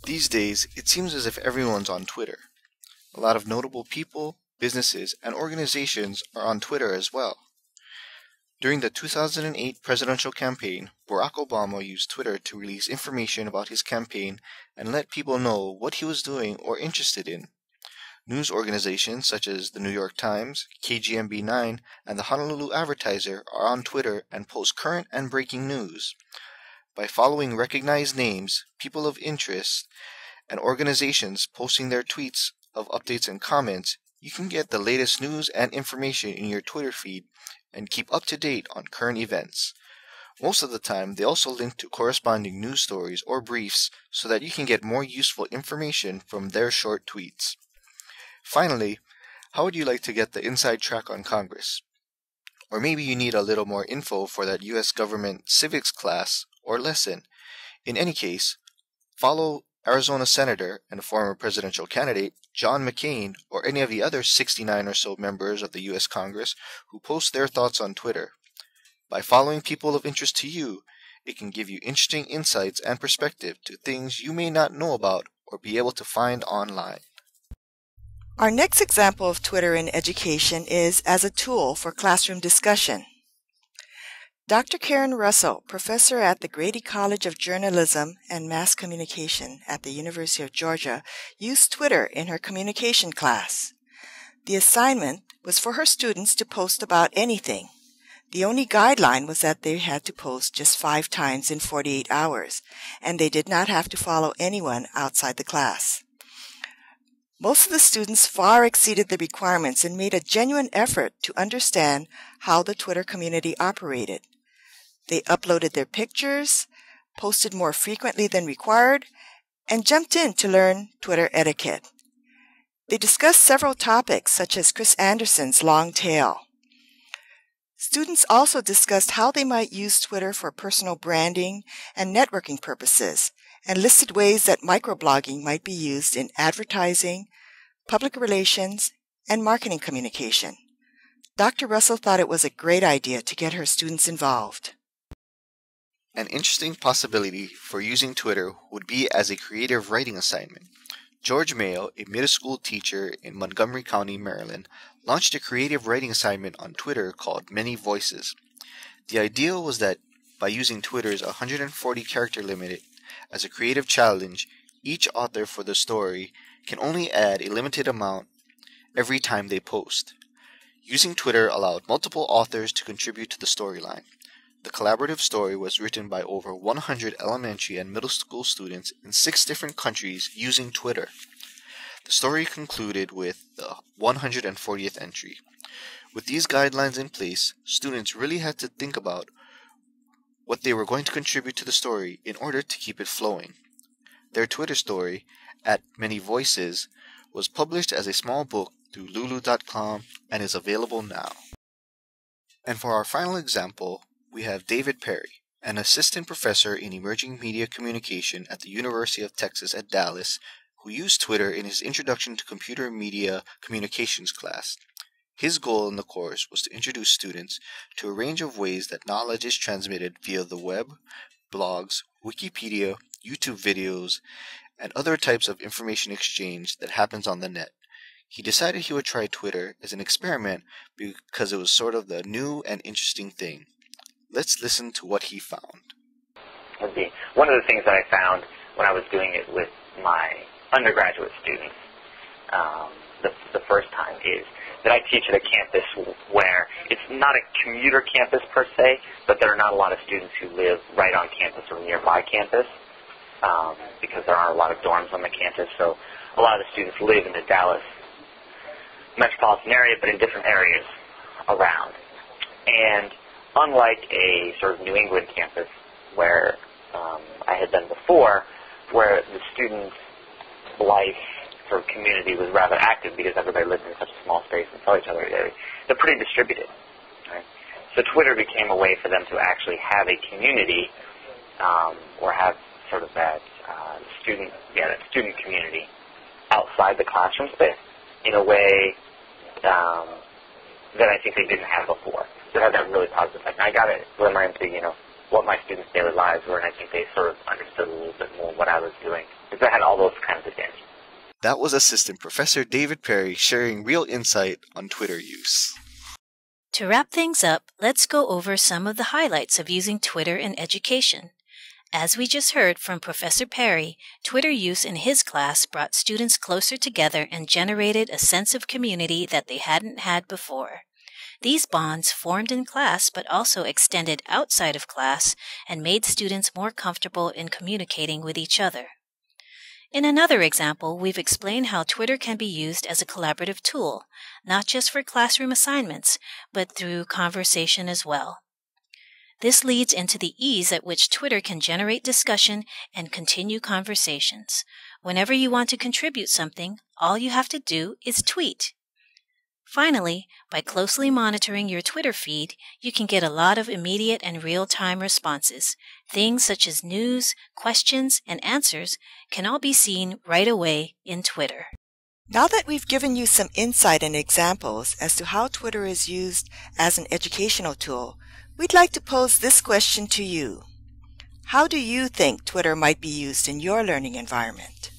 These days, it seems as if everyone's on Twitter. A lot of notable people, businesses, and organizations are on Twitter as well. During the 2008 presidential campaign, Barack Obama used Twitter to release information about his campaign and let people know what he was doing or interested in. News organizations such as the New York Times, KGMB9, and the Honolulu Advertiser are on Twitter and post current and breaking news. By following recognized names, people of interest, and organizations posting their tweets of updates and comments, you can get the latest news and information in your Twitter feed and keep up to date on current events. Most of the time, they also link to corresponding news stories or briefs so that you can get more useful information from their short tweets. Finally, how would you like to get the inside track on Congress? Or maybe you need a little more info for that U.S. government civics class or lesson. In any case, follow Arizona Senator and former presidential candidate John McCain or any of the other 69 or so members of the U.S. Congress who post their thoughts on Twitter. By following people of interest to you, it can give you interesting insights and perspective to things you may not know about or be able to find online. Our next example of Twitter in education is as a tool for classroom discussion. Dr. Karen Russell, professor at the Grady College of Journalism and Mass Communication at the University of Georgia, used Twitter in her communication class. The assignment was for her students to post about anything. The only guideline was that they had to post just 5 times in 48 hours, and they did not have to follow anyone outside the class. Most of the students far exceeded the requirements and made a genuine effort to understand how the Twitter community operated. They uploaded their pictures, posted more frequently than required, and jumped in to learn Twitter etiquette. They discussed several topics such as Chris Anderson's long tail. Students also discussed how they might use Twitter for personal branding and networking purposes, and listed ways that microblogging might be used in advertising, public relations, and marketing communication. Dr. Russell thought it was a great idea to get her students involved. An interesting possibility for using Twitter would be as a creative writing assignment. George Mayo, a middle school teacher in Montgomery County, Maryland, launched a creative writing assignment on Twitter called Many Voices. The idea was that by using Twitter's 140 character limit as a creative challenge, each author for the story can only add a limited amount every time they post. Using Twitter allowed multiple authors to contribute to the storyline. The collaborative story was written by over 100 elementary and middle school students in 6 different countries using Twitter. The story concluded with the 140th entry. With these guidelines in place, students really had to think about what they were going to contribute to the story in order to keep it flowing. Their Twitter story, at Many Voices, was published as a small book through lulu.com and is available now. And for our final example, we have David Perry, an assistant professor in emerging media communication at the University of Texas at Dallas, who used Twitter in his Introduction to Computer Media Communications class. His goal in the course was to introduce students to a range of ways that knowledge is transmitted via the web, blogs, Wikipedia, YouTube videos, and other types of information exchange that happens on the net. He decided he would try Twitter as an experiment because it was sort of the new and interesting thing. Let's listen to what he found. One of the things that I found when I was doing it with my undergraduate students the first time is that I teach at a campus where it's not a commuter campus per se, but there are not a lot of students who live right on campus or nearby campus because there aren't a lot of dorms on the campus. So a lot of the students live in the Dallas metropolitan area, but in different areas around. And unlike a sort of New England campus where I had been before, where the student life sort of community was rather active because everybody lived in such a small space and saw each other every day, they're pretty distributed. Right? So Twitter became a way for them to actually have a community or have sort of that student community outside the classroom space in a way that I think they didn't have before. So it had that really positive effect. And I got a glimmer into, what my students' daily lives were, and I think they sort of understood a little bit more what I was doing, because I had all those kinds of advantages. That was Assistant Professor David Perry sharing real insight on Twitter use. To wrap things up, let's go over some of the highlights of using Twitter in education. As we just heard from Professor Perry, Twitter use in his class brought students closer together and generated a sense of community that they hadn't had before. These bonds formed in class but also extended outside of class and made students more comfortable in communicating with each other. In another example, we've explained how Twitter can be used as a collaborative tool, not just for classroom assignments, but through conversation as well. This leads into the ease at which Twitter can generate discussion and continue conversations. Whenever you want to contribute something, all you have to do is tweet. Finally, by closely monitoring your Twitter feed, you can get a lot of immediate and real-time responses. Things such as news, questions, and answers can all be seen right away in Twitter. Now that we've given you some insight and examples as to how Twitter is used as an educational tool, we'd like to pose this question to you. How do you think Twitter might be used in your learning environment?